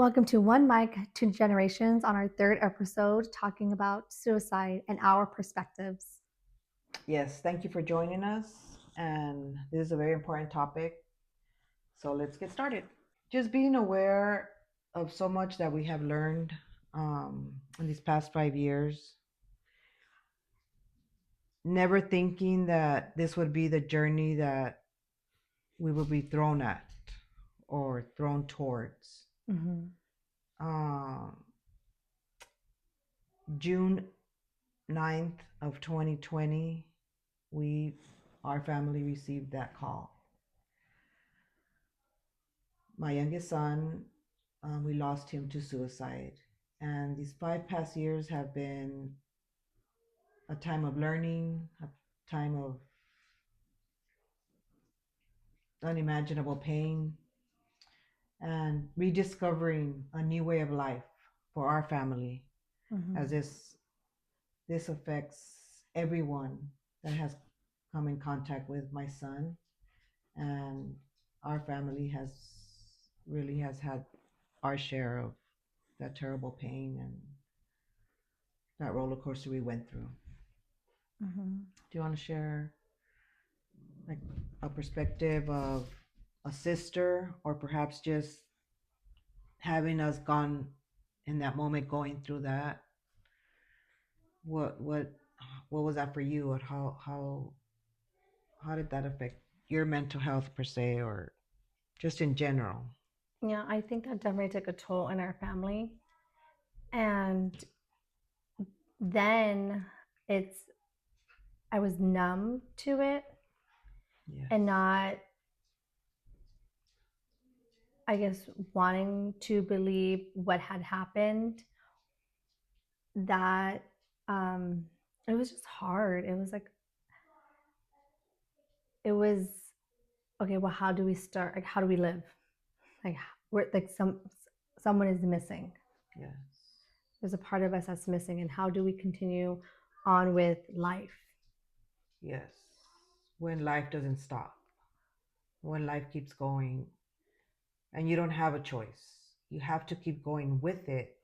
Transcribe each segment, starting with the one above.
Welcome to One Mic, Two Generations on our third episode talking about suicide and our perspectives. Yes, thank you for joining us. And this is a very important topic. So let's get started. Just being aware of so much that we have learned in these past 5 years, never thinking that this would be the journey that we would be thrown at or thrown towards. Mm-hmm. Um, June 9th of 2020, our family received that call. My youngest son, we lost him to suicide. And these 5 past years have been a time of learning, a time of unimaginable pain, and rediscovering a new way of life for our family, Mm-hmm. as this affects everyone that has come in contact with my son. And our family has had our share of that terrible pain and that roller coaster we went through. Mm-hmm. Do you want to share like a perspective of a sister, or perhaps just having us gone in that moment, going through that? What was that for you, and how did that affect your mental health per se, or just in general? Yeah, I think that definitely took a toll on our family. And then it's, I was numb to it Yes. and not, I guess, wanting to believe what had happened. That it was just hard. It was like, it was okay, well, how do we start? Like, how do we live? Like, we're like someone is missing. Yes. There's a part of us that's missing, and how do we continue on with life? Yes. When life doesn't stop, when life keeps going, and you don't have a choice, you have to keep going with it,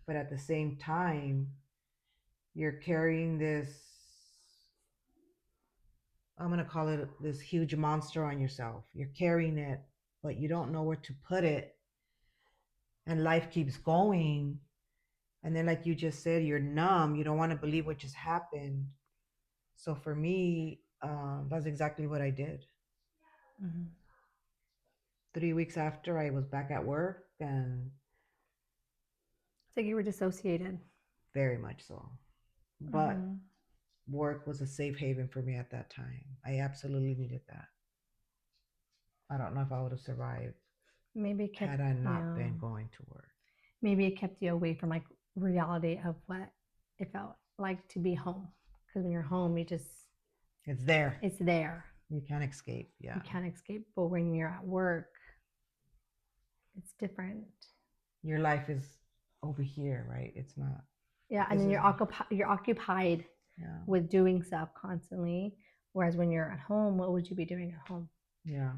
but at the same time, you're carrying this, I'm going to call it, this huge monster on yourself. You're carrying it, but you don't know where to put it. And life keeps going. And then, like you just said, you're numb. You don't want to believe what just happened. So for me, that's exactly what I did. Mm-hmm. 3 weeks after, I was back at work, and It's like you were dissociated. very much so. But Mm-hmm. work was a safe haven for me at that time. I absolutely needed that. I don't know if I would have survived Maybe it kept, had I not yeah, been going to work. maybe it kept you away from like reality of what it felt like to be home. Because when you're home, you just, It's there. it's there. You can't escape. Yeah. You can't escape. But when you're at work, it's different. Your life is over here, right? It's not. Yeah, and This then is. you're occupied Yeah. with doing stuff constantly. Whereas when you're at home, what would you be doing at home? Yeah.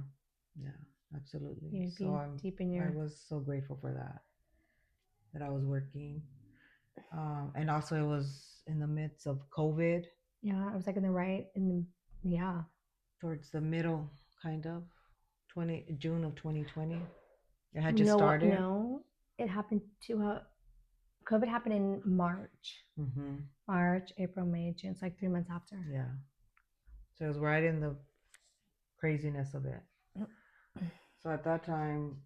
Yeah. Absolutely. You'd So be deep in I your, was so grateful for that I was working, and also it was in the midst of COVID, yeah, it was like in the right, in the, yeah. towards the middle, kind of, June of 2020. It had just No, started. no, it happened to, COVID happened in March. Mm-hmm. March, April, May, June. It's like 3 months after. Yeah. So it was right in the craziness of it. So at that time,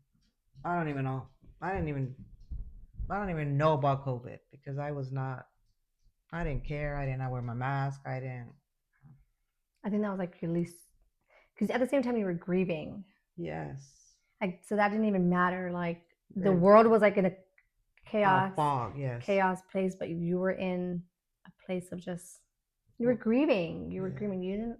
I don't even know. I didn't even I don't even know about COVID because I was not. I didn't care. I did not wear my mask. I didn't. I think that was like your least, because at the same time you were grieving. Yes. Like, so that didn't even matter. Like, the It, world was like in a chaos, fog. Yes. chaos place, but you were in a place of just, you were grieving. You were Yeah. grieving. You didn't,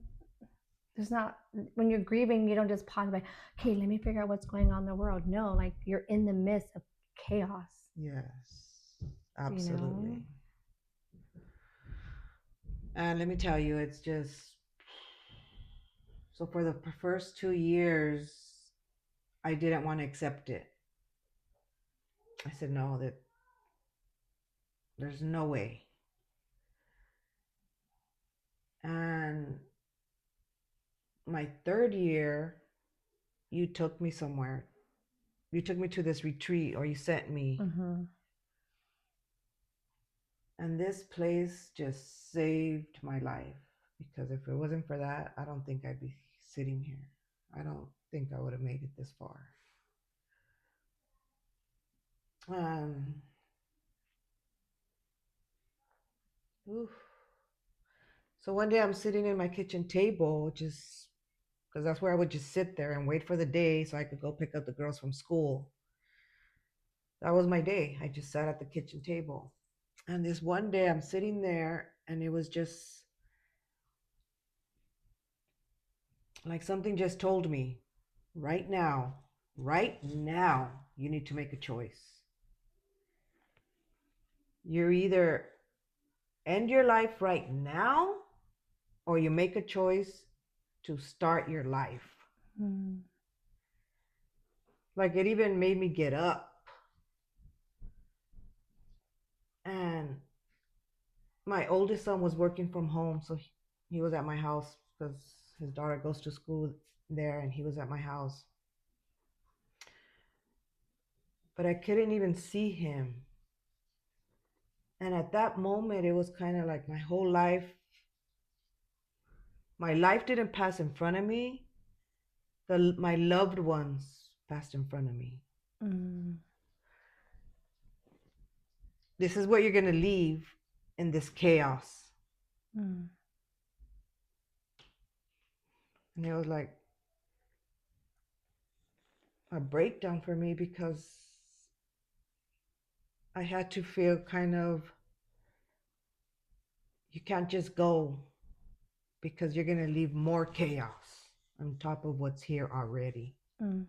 there's not, when you're grieving, you don't just pause by, okay, let me figure out what's going on in the world. No, like you're in the midst of chaos. Yes. Absolutely. You know? And let me tell you, it's just so for the first 2 years, I didn't want to accept it. I said, no, that there's no way. And my third year, you took me somewhere. You took me to this retreat, or you sent me. Mm-hmm. And this place just saved my life, because if it wasn't for that, I don't think I'd be sitting here. I don't think I would have made it this far. Um, oof. So one day I'm sitting in my kitchen table, just because that's where I would just sit there and wait for the day so I could go pick up the girls from school. That was my day. I just sat at the kitchen table. And this one day I'm sitting there, and it was just like something just told me, right now, you need to make a choice. You're either end your life right now, or you make a choice to start your life. Mm. Like, it even made me get up. And my oldest son was working from home, so he was at my house because his daughter goes to school there, and he was at my house. But I couldn't even see him. And at that moment, it was kind of like my life didn't pass in front of me. My loved ones passed in front of me. Mm. This is what you're going to leave in this chaos. Mm. And it was like a breakdown for me, because I had to feel kind of, you can't just go, because you're going to leave more chaos on top of what's here already. Mm.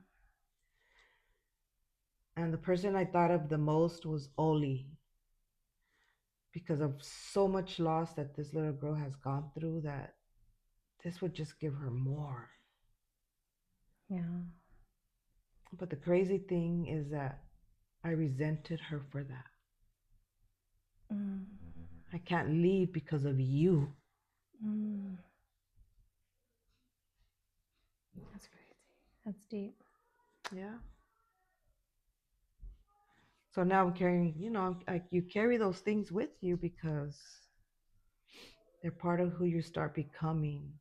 And the person I thought of the most was Oli, because of so much loss that this little girl has gone through, that this would just give her more. Yeah. But the crazy thing is that I resented her for that. Mm. I can't leave because of you. Mm. That's crazy. That's deep. Yeah. So now I'm carrying, you carry those things with you, because they're part of who you start becoming.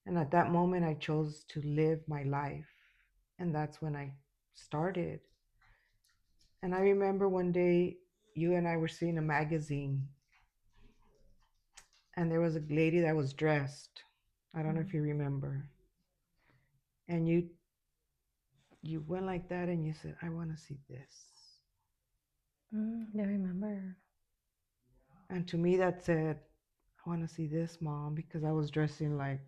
And at that moment, I chose to live my life. And that's when I started. And I remember one day you and I were seeing a magazine, and there was a lady that was dressed. I don't know if you remember. And you went like that, and you said, I want to see this. I remember. And to me, that said, I want to see this, Mom, because I was dressing like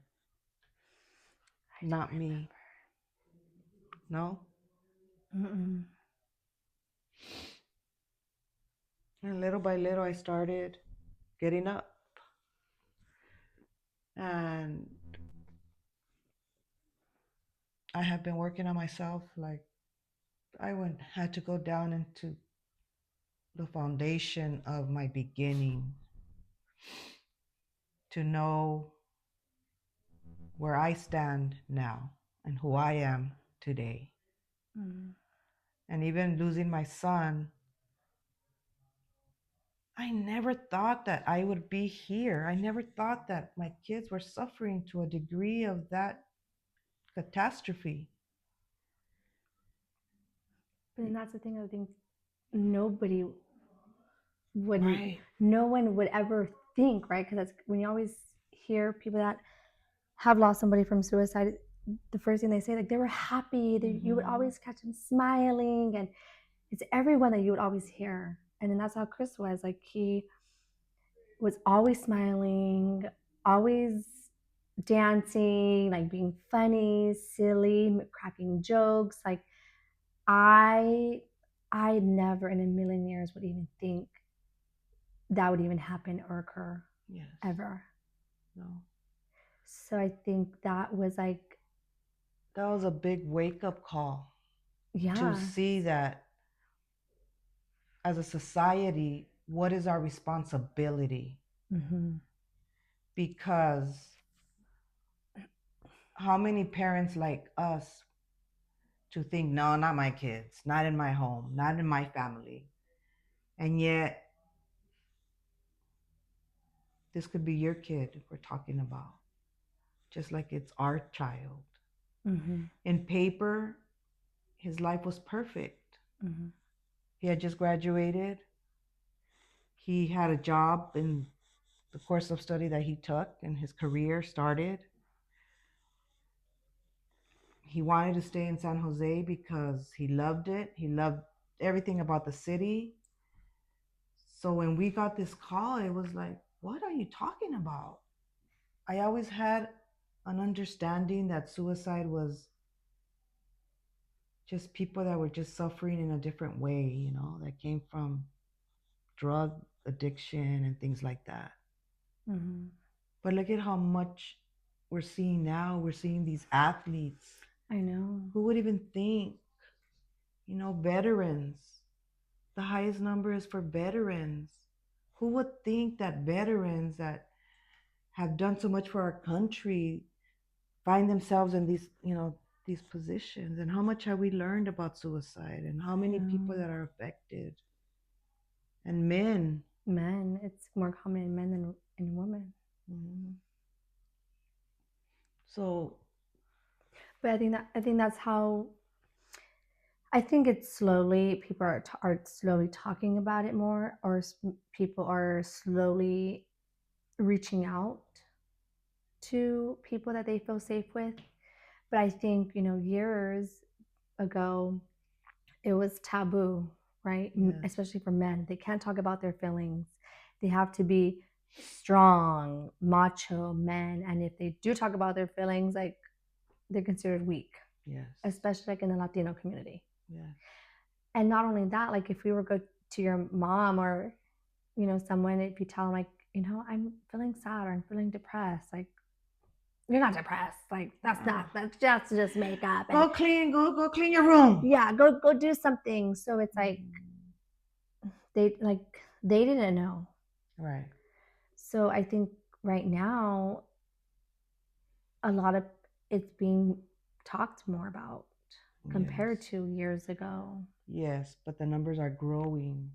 not me. No? Mm-mm. And little by little, I started getting up. And I have been working on myself. Like, had to go down into the foundation of my beginning to know where I stand now and who I am today. Mm. And even losing my son, I never thought that I would be here. I never thought that my kids were suffering to a degree of that catastrophe. But then that's the thing. I think nobody would, Right. no one would ever think, right? Because that's when you always hear people that have lost somebody from suicide. The first thing they say, like they were happy. You would always catch them smiling, and it's everyone that you would always hear. And then that's how Chris was. Like he was always smiling, always dancing, like being funny, silly, cracking jokes. Like I I never in a million years would even think that would even happen or occur. Yes. Ever. No. So I think that was like, that was a big wake up call. Yeah. To see that as a society, what is our responsibility? Mm-hmm. Because how many parents like us to think, no, not my kids, not in my home, not in my family. And yet, this could be your kid we're talking about, just like it's our child. Mm-hmm. In paper, his life was perfect. Mm-hmm. He had just graduated. He had a job in the course of study that he took, and his career started. He wanted to stay in San Jose because he loved it. He loved everything about the city. So when we got this call, it was like, what are you talking about? I always had an understanding that suicide was just people that were just suffering in a different way, that came from drug addiction and things like that. Mm-hmm. But look at how much we're seeing now. We're seeing these athletes. I know. Who would even think, veterans? The highest number is for veterans. Who would think that veterans that have done so much for our country find themselves in these positions? And how much have we learned about suicide and how many people that are affected? And men. Men, it's more common in men than in women. Mm-hmm. So, but I think that's how. I think it's slowly people are slowly talking about it more, or people are slowly reaching out to people that they feel safe with. But I think years ago, it was taboo, right? yes. Especially for men, they can't talk about their feelings. They have to be strong, macho men, and if they do talk about their feelings, like they're considered weak. Yes. Especially like in the Latino community. Yeah. And not only that, like if we were go to your mom or someone, if you tell them like I'm feeling sad or I'm feeling depressed, like you're not depressed, like that's just makeup. Go clean your room. Yeah, go do something. So it's like they didn't know. Right. So I think right now a lot of it's being talked more about compared to years ago. Yes, but the numbers are growing.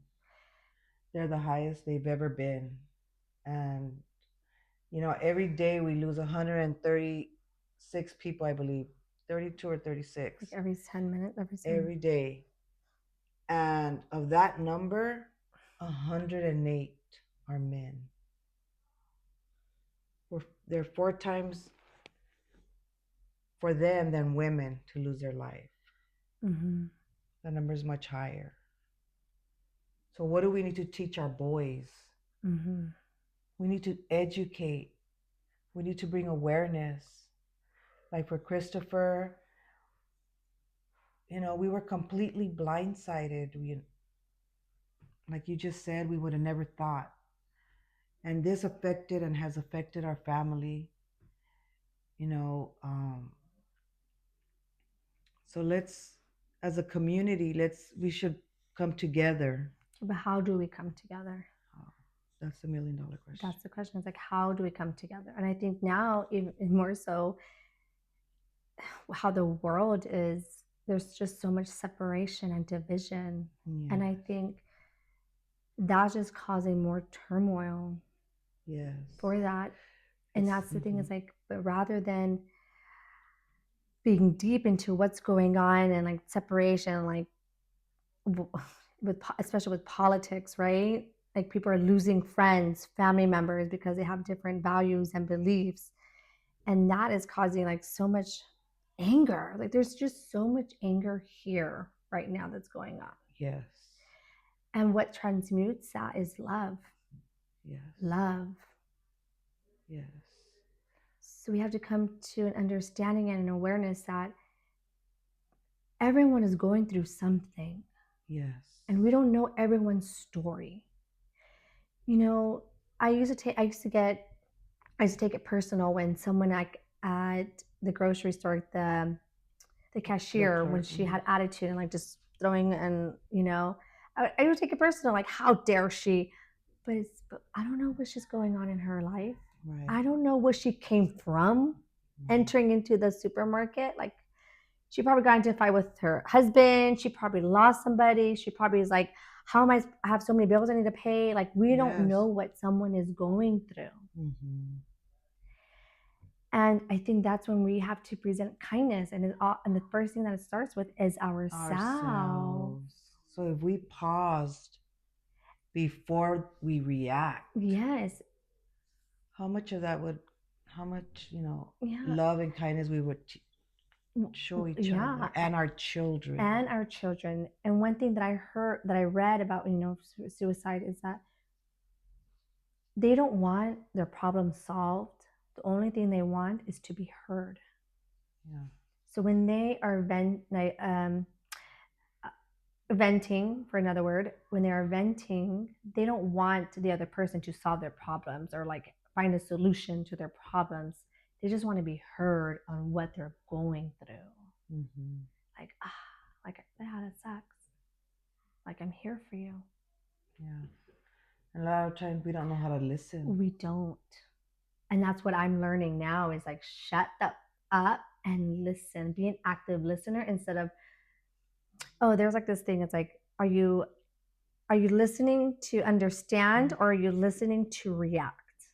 They're the highest they've ever been. And every day we lose 136 people, I believe. 32 or 36. Like every 10 minutes, every day. And of that number, 108 are men. There are 4 times for them than women to lose their life. Mm-hmm. The number is much higher. So what do we need to teach our boys? Mm-hmm. We need to educate. We need to bring awareness. Like for Christopher, we were completely blindsided. Like you just said, we would have never thought. And this affected and has affected our family. So let's, as a community, we should come together. But how do we come together? That's $1 million question. That's the question. It's like, how do we come together? And I think now, even more so, how the world is, there's just so much separation and division. Yes. And I think that's just causing more turmoil. Yes. For that. And that's the thing is like, but rather than being deep into what's going on and like separation, like especially with politics, right? Like people are losing friends, family members because they have different values and beliefs. And that is causing like so much anger. Like there's just so much anger here right now that's going on. Yes. And what transmutes that is love. Yes. Love. Yes. So we have to come to an understanding and an awareness that everyone is going through something. Yes. And we don't know everyone's story. I used to take it personal when someone like at the grocery store, the cashier, when she had attitude and like just throwing, and I would take it personal, like how dare she? But I don't know what she's going on in her life. Right. I don't know where she came from entering into the supermarket. Like she probably got into a fight with her husband. She probably lost somebody. She probably is like, how am I have so many bills I need to pay? Like we don't Yes. know what someone is going through. Mm-hmm. And I think that's when we have to present kindness. And the first thing that it starts with is ourselves. Ourselves. So if we paused before we react, Yes. how much of that would, how much, Yeah. love and kindness we would show each other and our children. And our children. And one thing that I read about, suicide is that they don't want their problem solved. The only thing they want is to be heard. Yeah. So when they are venting, for another word, when they are venting, they don't want the other person to solve their problems or like find a solution to their problems. They just want to be heard on what they're going through. Mm-hmm. Like, yeah, that sucks. Like, I'm here for you. Yeah. And a lot of times we don't know how to listen. We don't. And that's what I'm learning now is like, shut up and listen. Be an active listener instead of, oh, there's like this thing. It's like, are you listening to understand or are you listening to react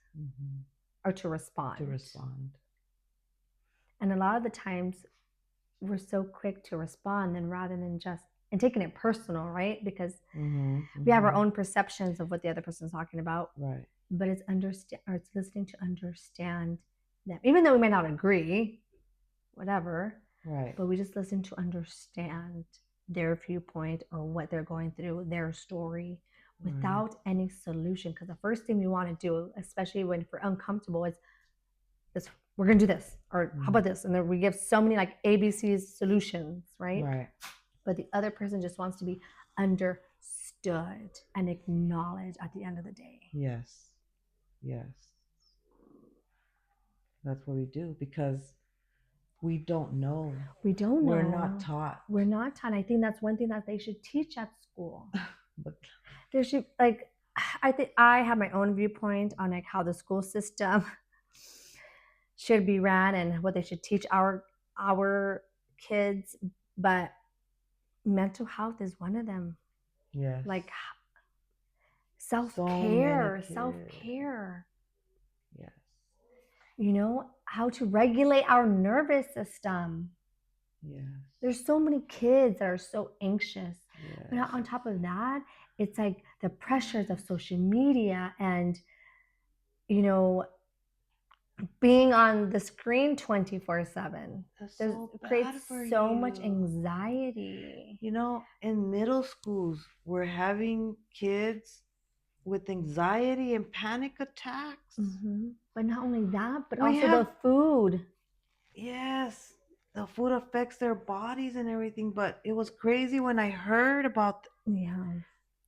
or to respond? To respond. And a lot of the times we're so quick to respond and rather than just and taking it personal, right? Because we have our own perceptions of what the other person's talking about. Right. But it's listening to understand them. Even though we might not agree, whatever. Right. But we just listen to understand their viewpoint or what they're going through, their story, without any solution. Because the first thing we want to do, especially when we're uncomfortable, is this: we're gonna do this, or how about this? And then we give so many like ABC's solutions, right? Right. But the other person just wants to be understood and acknowledged at the end of the day. Yes. Yes. That's what we do because we don't know. We don't know. We're not taught. We're not taught. I think that's one thing that they should teach at school. But there should like, I think I have my own viewpoint on like how the school system should be ran and what they should teach our kids, but mental health is one of them. Yes. Like self-care. Yes. How to regulate our nervous system. Yes. There's so many kids that are so anxious. Yes. But on top of that, it's like the pressures of social media and, being on the screen 24/7. Creates so much anxiety. In middle schools, we're having kids with anxiety and panic attacks. Mm-hmm. But not only that, but also the food. Yes, the food affects their bodies and everything. But it was crazy when I heard about.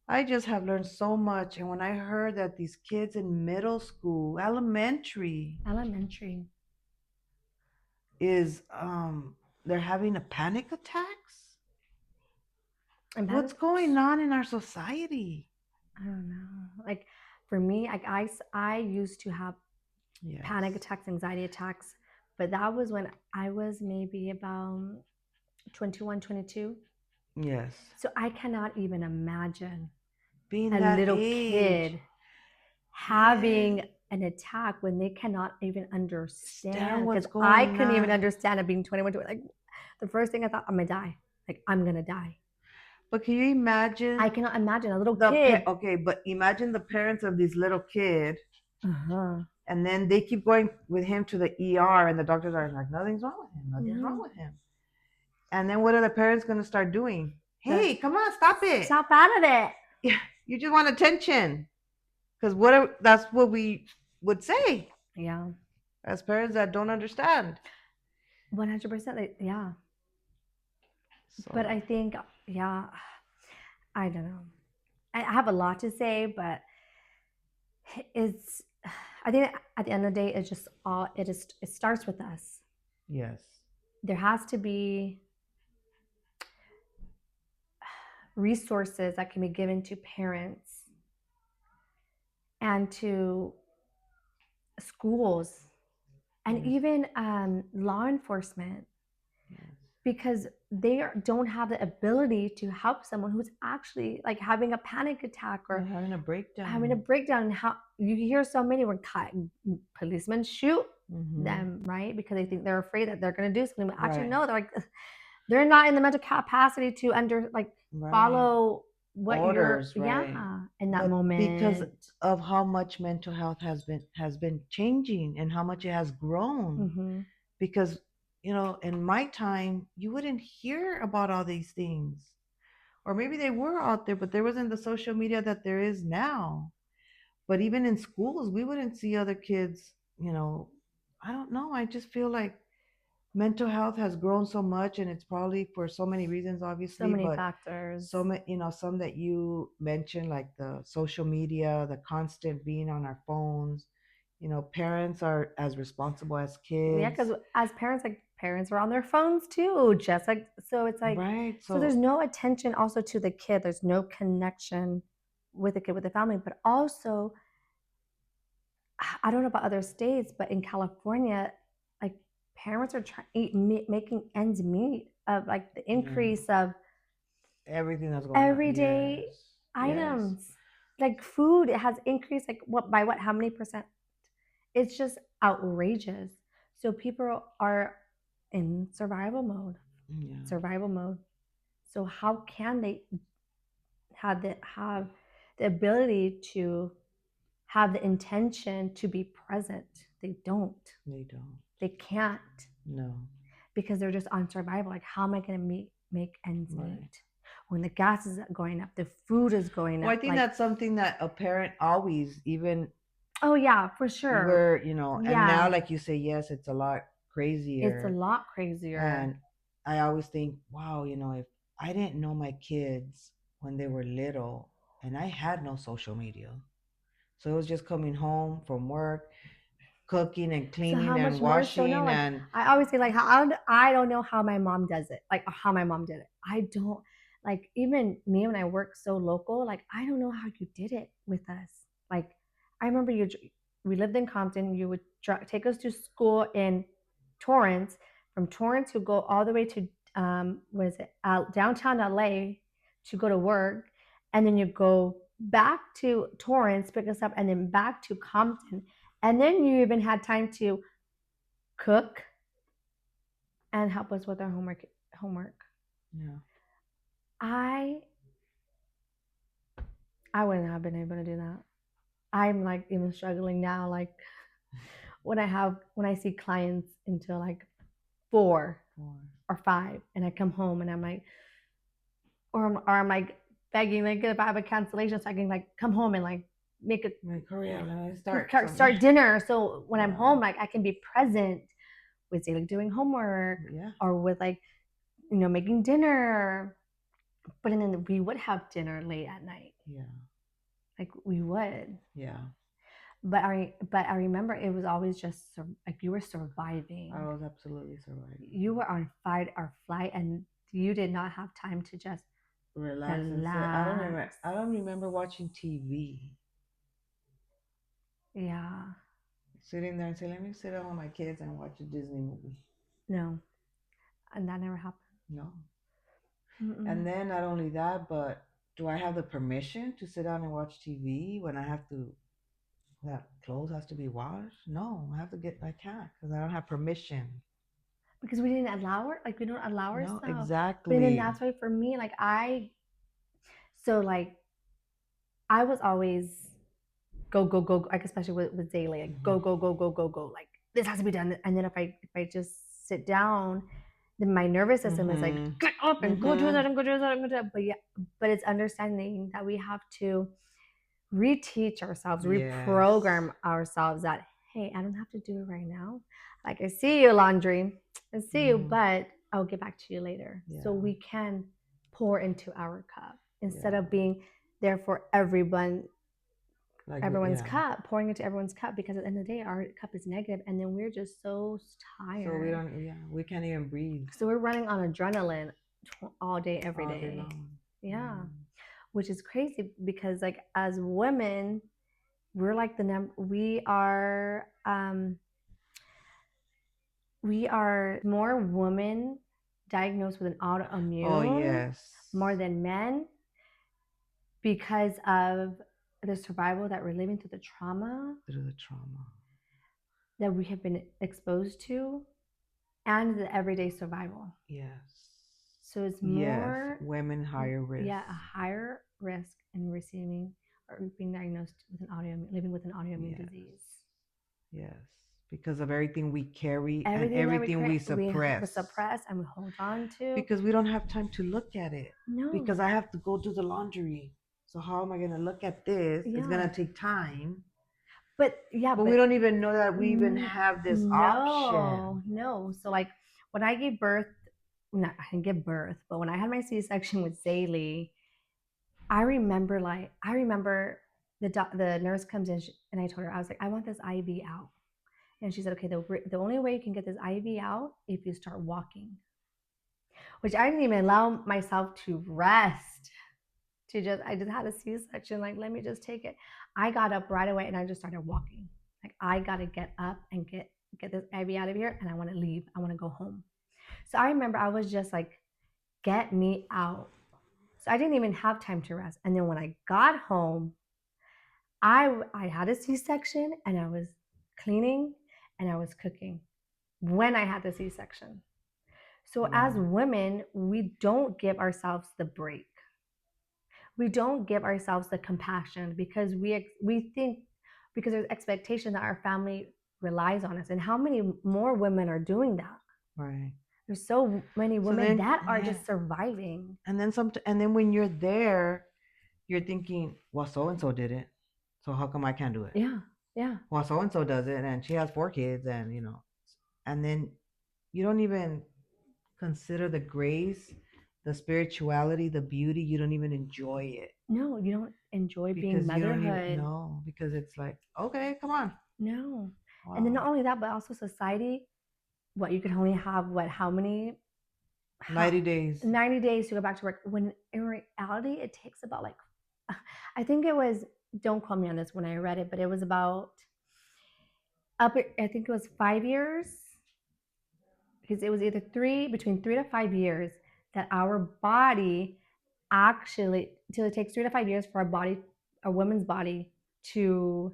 I just have learned so much, and when I heard that these kids in middle school, elementary, is they're having a panic attacks. And what's going on in our society? I don't know. Like for me, like I used to have panic attacks, anxiety attacks, but that was when I was maybe about 21, 22. Yes. So I cannot even imagine being a that little age. kid having an attack when they cannot even understand. Because I couldn't even understand it being 21. Like the first thing I thought, I'm gonna die. Like I'm gonna die. But can you imagine? I cannot imagine a little kid. Okay, but imagine the parents of this little kid. And then they keep going with him to the ER, and the doctors are like, nothing's wrong with him. Nothing's wrong with him. And then what are the parents going to start doing? Hey, come on, stop it. Stop out of it. Yeah, you just want attention. Because that's what we would say. Yeah. As parents that don't understand. 100%. Yeah. So. But I think, I don't know. I have a lot to say, but I think at the end of the day, it starts with us. Yes. There has to be resources that can be given to parents and to schools and Yes. even law enforcement, Yes. because they don't have the ability to help someone who's actually like having a panic attack Or or having a breakdown. having a breakdown. And how you hear so many where policemen shoot them, right? Because they think they're afraid that they're going to do something, but actually Right. no, they're not in the mental capacity to Right. follow what Orders, you're right. in that But moment. because of how much mental health has been changing and how much it has grown. Mhm. Because in my time you wouldn't hear about all these things, or maybe they were out there, but there wasn't the social media that there is now. But even in schools we wouldn't see other kids. I don't know, I just feel like mental health has grown so much, and it's probably for so many reasons, obviously, So many but factors. so many, some that you mentioned, like the social media, the constant being on our phones. Parents are as responsible as kids. Yeah, because as parents, parents are on their phones too, just like, so it's like, Right. so there's no attention also to the kid. There's no connection with the kid, with the family, but also, I don't know about other states, but in California, like parents are making ends meet of like the increase of everything that's going on. everyday Yes. items. Like food, it has increased like what by what? How many percent? It's just outrageous. So people are in survival mode. Yeah. Survival mode. So how can they have the ability to have the intention to be present? They don't. They don't. They can't. No. Because they're just on survival. Like, how am I going to make ends meet? When the gas is going up, the food is going up. Well, I think that's something that a parent always, even. Oh yeah, for sure. Where and now, like you say, yes, it's a lot crazier. It's a lot crazier. And I always think, wow, if I didn't know my kids when they were little, and I had no social media, so it was just coming home from work, cooking and cleaning and washing. And I always say, like, I don't know how my mom does it, like how my mom did it. I don't, like, even me when I work so local, like, I don't know how you did it with us. Like, I remember we lived in Compton. You would take us to school in Torrance. From Torrance, you go all the way to downtown LA to go to work, and then you go back to Torrance, pick us up, and then back to Compton. And then you even had time to cook and help us with our homework. Yeah. I wouldn't have been able to do that. I'm like even struggling now. Like when I see clients until like 4 or 5, and I come home and I'm like, or I'm like begging, like if I have a cancellation, so I can like come home and like make a hurry up, start dinner. So when I'm home, like I can be present with say like doing homework, or with like making dinner. But then we would have dinner late at night. Yeah. Like we would. Yeah. But I remember it was always just like you were surviving. I was absolutely surviving. You were on fight or flight, and you did not have time to just relax. I don't remember watching TV. Yeah. Sitting there and say, let me sit down with my kids and watch a Disney movie. No. And that never happened. No. Mm-mm. And then not only that, but do I have the permission to sit down and watch TV when that clothes has to be washed? No, I can't, because I don't have permission. Because we didn't allow it. Like we don't allow ourselves. No, exactly. But then that's why for me, like I was always go, like especially with Zaylee, like go, like this has to be done. And then if I just sit down, then my nervous system is like get up and go do that and go do that and go do that. But yeah, but it's understanding that we have to reteach ourselves, reprogram ourselves that hey, I don't have to do it right now. Like I see you, laundry, I see you, but I'll get back to you later. So we can pour into our cup instead of being there for everyone's cup, pouring into everyone's cup, because at the end of the day our cup is negative, and then we're just so tired. So we can't even breathe. So we're running on adrenaline all day, every day. Yeah. Which is crazy because like as women, we're like the number we are more women diagnosed with an Oh autoimmune yes. more than men because of the survival that we're living through the trauma Through the trauma. that we have been exposed to and the everyday survival. Yes. So it's Yes. more, Women higher risk. yeah, a higher risk in receiving or being diagnosed with an autoimmune, living with an autoimmune Yes. disease. Yes. Because of everything we carry and Everything that everything we we suppress. suppress and we hold on to. Because we don't have time to look at it. No. Because I have to go do the laundry. So how am I going to look at this? It's Yeah. going to take time. But yeah, But we don't even know that we even have this option. No. So like when I gave birth, I didn't give birth, but when I had my C-section with Zaylee, I remember the nurse comes in and I told her, I was like, I want this IV out. And she said, okay, the only way you can get this IV out if you start walking. Which I didn't even allow myself to rest. I just had a C-section, like, let me just take it. I got up right away and I just started walking. Like, I gotta get up and get this IV out of here and I wanna leave. I wanna go home. So I remember I was just like, get me out. So I didn't even have time to rest. And then when I got home, I had a C-section and I was cleaning and I was cooking when I had the C-section. So Wow. as women, we don't give ourselves the break. We don't give ourselves the compassion because we think because there's expectation that our family relies on us. And how many more women are doing that? Right. There's so many women that are just surviving. And then when you're there, you're thinking, well, so and so did it, so how come I can't do it? Yeah. Well, so and so does it, and she has 4 kids, and and then you don't even consider the grace, the spirituality, the beauty. You don't even enjoy it. No, you don't enjoy being Because you don't even motherhood. know, because it's like, okay, come on. No. Wow. And then not only that, but also society. What you can only have how many 90 days. 90 days to go back to work. When in reality, it takes about like, I think it was, don't quote me on this when I read it, but it was about I think it was 5 years, because it was either between 3 to 5 years that our body actually, till it takes 3 to 5 years for a woman's body to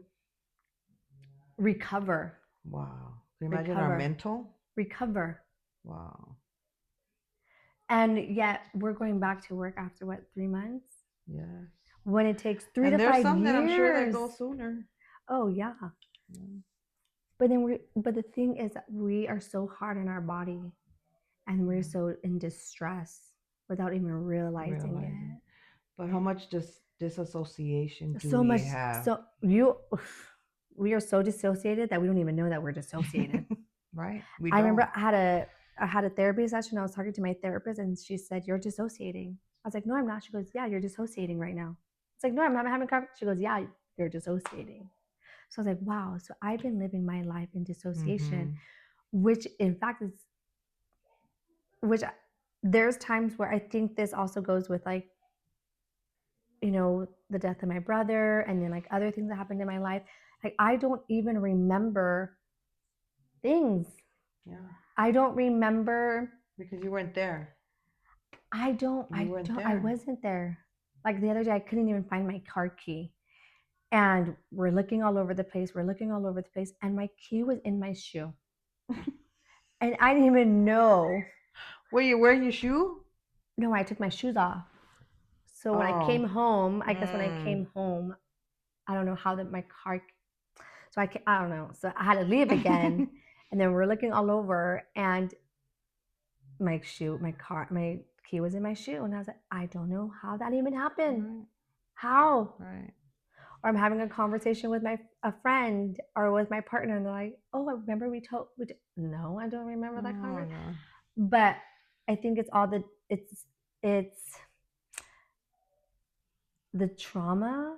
recover. Wow. Can you imagine our mental? Recover. Wow. And yet we're going back to work after what, 3 months? Yes. When it takes 3 to 5 years. And there's some that I'm sure that go sooner. Oh yeah. But the thing is that we are so hard on our body and we're so in distress without even realizing it. But how much disassociation do So we much have? so we are so dissociated that we don't even know that we're dissociated. Right. I remember I had a therapy session. I was talking to my therapist and she said, "You're dissociating." I was like, "No, I'm not." She goes, "Yeah, you're dissociating right now." It's like, "No, I'm not having a conversation." She goes, "Yeah, you're dissociating." So I was like, wow. So I've been living my life in dissociation, which in fact is, which there's times where I think this also goes with like, the death of my brother and then like other things that happened in my life. Like I don't even remember things. Yeah. I don't remember. Because you weren't there. I wasn't there. Like the other day, I couldn't even find my car key. And we're looking all over the place. And my key was in my shoe. And I didn't even know. Were you wearing your shoe? No, I took my shoes off. So when I came home, I don't know how my car. So I don't know. So I had to leave again. And then we're looking all over and my key was in my shoe. And I was like, I don't know how that even happened. Right. How? Right. Or I'm having a conversation with a friend or with my partner and they're like, oh, I remember no, I don't remember that conversation. No. But I think it's all it's the trauma.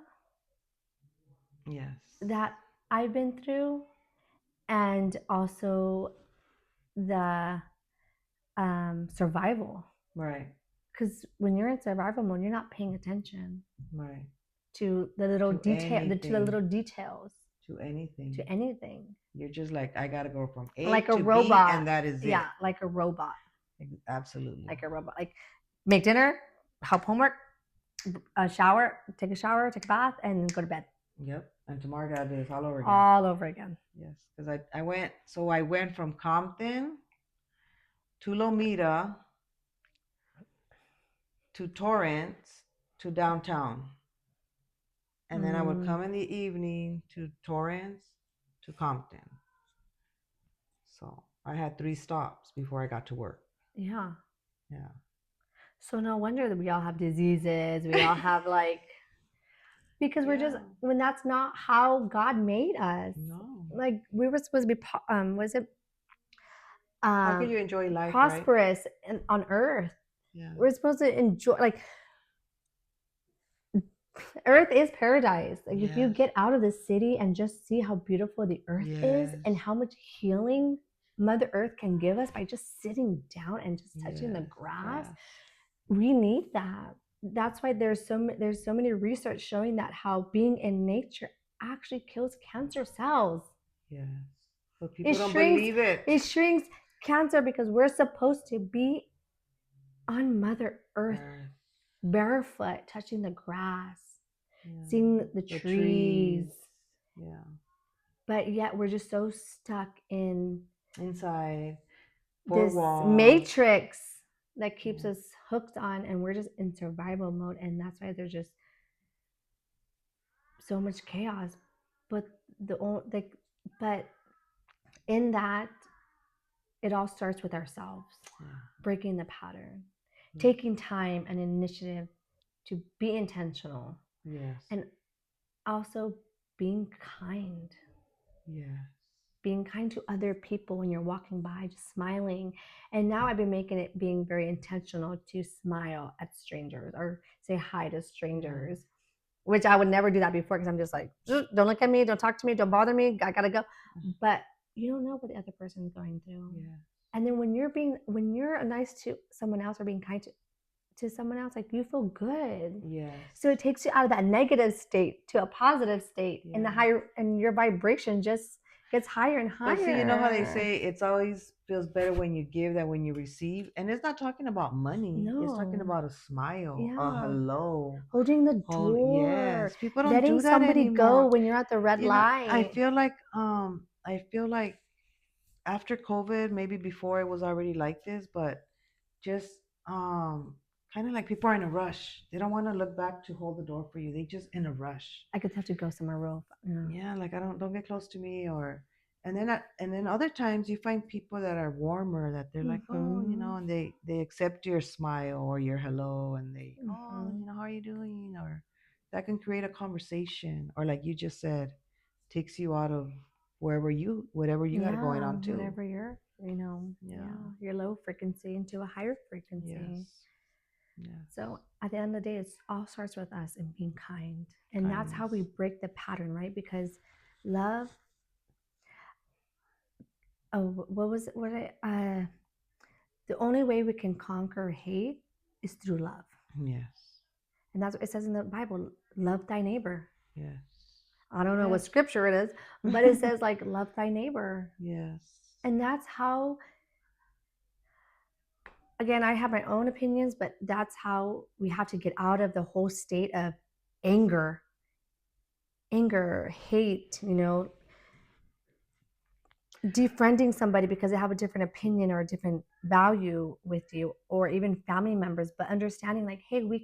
Yes. That I've been through and also the survival. Right. because when you're in survival mode, you're not paying attention Right. to the little To detail, to the anything. little details, To anything. to anything. You're just like, I gotta go from A Like a to B, robot. and that is it. Yeah, like a robot. Absolutely. Like a robot. Like make dinner, help homework, shower, take a bath, and go to bed. Yep. And tomorrow I gotta do this all over again. All over again. Yes, because I went from Compton to Lomita to Torrance to downtown. And then I would come in the evening to Torrance to Compton. So I had 3 stops before I got to work. Yeah. Yeah. So no wonder that we all have diseases. We all have like, because we're just, when that's not how God made us. No. Like we were supposed to be, how can you enjoy life, prosperous right? On earth. Yeah. We're supposed to enjoy, like, earth is paradise. Like if you get out of the city and just see how beautiful the earth is and how much healing Mother Earth can give us by just sitting down and just touching the grass. We need that. That's why there's so many research showing that how being in nature actually kills cancer cells. Yes. But people don't believe it. It shrinks cancer because we're supposed to be on Mother Earth. Barefoot, touching the grass, seeing the trees. Yeah. But yet we're just so stuck inside this matrix that keeps us hooked on, and we're just in survival mode, and that's why there's just so much chaos. But but in that, it all starts with ourselves, breaking the pattern. Taking time and initiative to be intentional. Yes. And also being kind. Yes. Being kind to other people when you're walking by, just smiling. And now I've been making it being very intentional to smile at strangers or say hi to strangers, which I would never do that before because I'm just like, don't look at me, don't talk to me, don't bother me, I gotta go. But you don't know what the other person's going through. Yeah. And then when you're nice to someone else or being kind to someone else, like you feel good. Yes. So it takes you out of that negative state to a positive state, and your vibration just gets higher and higher. But see, you know how they say it's always feels better when you give than when you receive, and it's not talking about money. No. It's talking about a smile, a hello, holding the door. Yes, people don't letting do that somebody anymore. go when you're at the red light. I feel like after COVID, maybe before it was already like this, but just kind of like people are in a rush. They don't want to look back to hold the door for you. They just in a rush. I could have to go somewhere real. Yeah, like don't get close to me, and then other times you find people that are warmer, that they're like, oh, and they accept your smile or your hello, and they oh, how are you doing, or that can create a conversation, or like you just said, takes you out of whatever you got going on too. Whatever you're, your low frequency into a higher frequency. Yes. Yeah. So at the end of the day, it all starts with us and being kind. And that's how we break the pattern, right? Because love, the only way we can conquer hate is through love. Yes. And that's what it says in the Bible, love thy neighbor. Yes. I don't know what scripture it is, but it says like, love thy neighbor. Yes. And that's how, again, I have my own opinions, but that's how we have to get out of the whole state of anger, hate, defriending somebody because they have a different opinion or a different value with you, or even family members, but understanding like, hey, we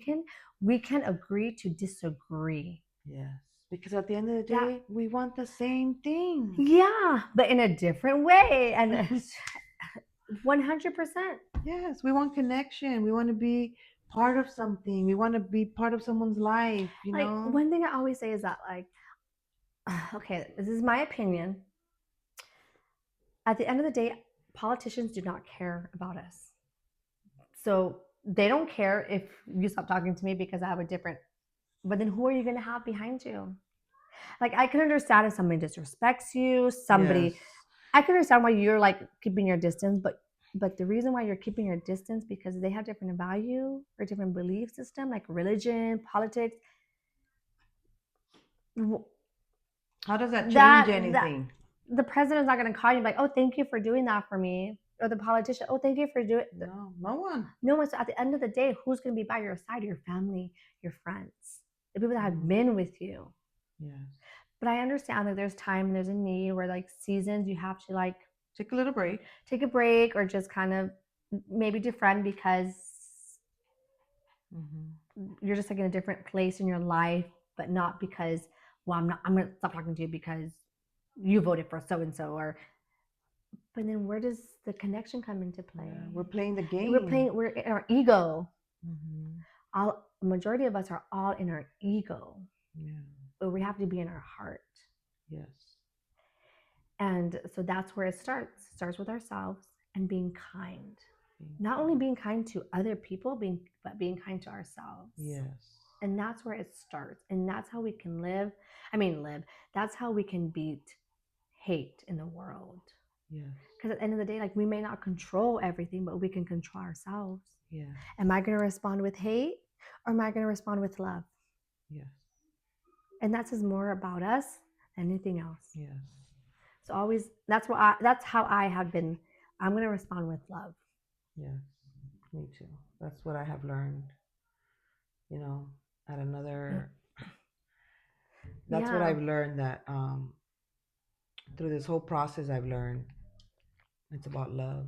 can agree to disagree. Yes. Because at the end of the day, we want the same thing. Yeah, but in a different way. And 100%. Yes, we want connection. We want to be part of something. We want to be part of someone's life, know? One thing I always say is that, like, okay, this is my opinion. At the end of the day, politicians do not care about us. So they don't care if you stop talking to me because I have a different, but then who are you going to have behind you? Like, I can understand if somebody disrespects you, I can understand why you're like keeping your distance, but But the reason why you're keeping your distance because they have different value or different belief system, like religion, politics. How does that change That anything? the president's not going to call you like, oh, thank you for doing that for me, or the politician, oh, thank you for doing. No, no one. No one. So at the end of the day, who's going to be by your side? Your family, your friends, the people that have Mhm. been with you. Yes. But I understand that there's time and there's a need where like seasons you have to like Take a little break. take a break or just kind of maybe defriend because you're just like in a different place in your life, but not because, well, I'm gonna stop talking to you because you voted for so and so, or but then where does the connection come into play? Yeah, we're playing the game. We're in our ego. Mm-hmm. All majority of us are all in our ego. Yeah. But we have to be in our heart. Yes. And so that's where it starts. It starts with ourselves and being kind. Not only being kind to other people, but being kind to ourselves. Yes. And that's where it starts. And that's how we can live. That's how we can beat hate in the world. Yes. Because at the end of the day, like we may not control everything, but we can control ourselves. Yeah. Am I going to respond with hate or am I going to respond with love? Yes. And that says more about us than anything else. Yes. So always, that's how I have been. I'm going to respond with love. Yes, me too. That's what I have learned. You know, at another. That's what I've learned that through this whole process. I've learned it's about love.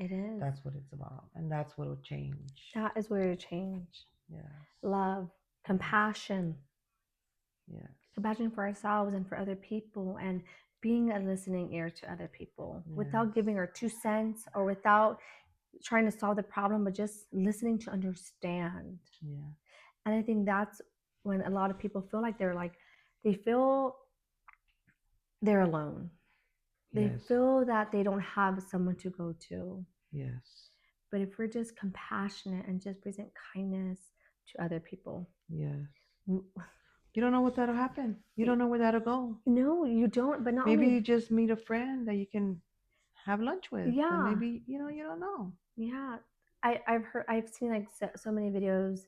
It is. That's what it's about, and that's what will change. That is where it change. Yes. Love, compassion. Yes. Compassion for ourselves and for other people, and being a listening ear to other people without giving our 2 cents or without trying to solve the problem, but just listening to understand. Yeah. And I think that's when a lot of people feel like they feel they're alone. They feel that they don't have someone to go to. Yes. But if we're just compassionate and just present kindness to other people. Yes. You don't know what that'll happen. You don't know where that'll go. No, you don't. But not maybe only you just meet a friend that you can have lunch with. Yeah. And maybe you don't know. Yeah. I've seen like so many videos.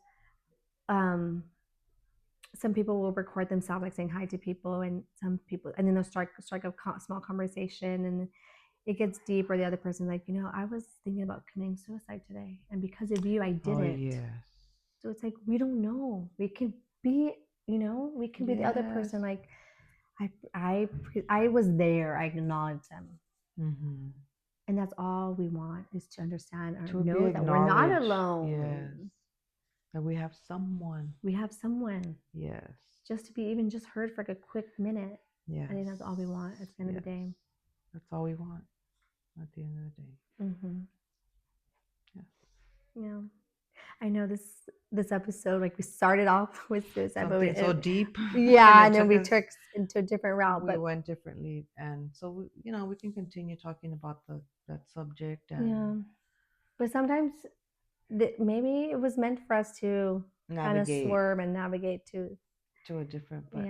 Some people will record themselves like saying hi to people, and some people, and then they'll strike a small conversation, and it gets deep. Or the other person like, I was thinking about committing suicide today, and because of you, I didn't. Yes. So it's like we don't know. We could be, we can be the other person. Like I was there. I acknowledged them. Mm-hmm. And that's all we want is to understand or to know that we're not alone. Yes. That we have someone. We have someone. Yes. Just to be even just heard for like a quick minute. Yes. I think that's all we want at the end of the day. That's all we want at the end of the day. Mm-hmm. Yes. Yeah. I know this episode, like we started off with suicide, something so deep. Yeah, and then we took into a different route. We went differently, and so we can continue talking about that subject. And yeah, but sometimes maybe it was meant for us to kind of swerve and navigate to a different. But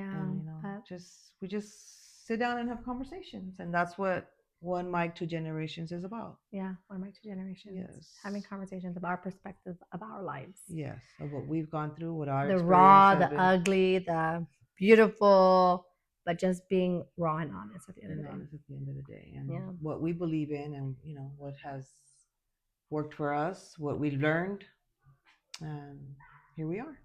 we just sit down and have conversations, and that's what One Mic, Two Generations is about. Yeah, One Mic, Two Generations. Yes, having conversations about our perspective of our lives. Yes, of what we've gone through, what our the raw, the ugly, the beautiful, but just being raw and honest at the end of the day. And what we believe in, and what has worked for us, what we've learned, and here we are.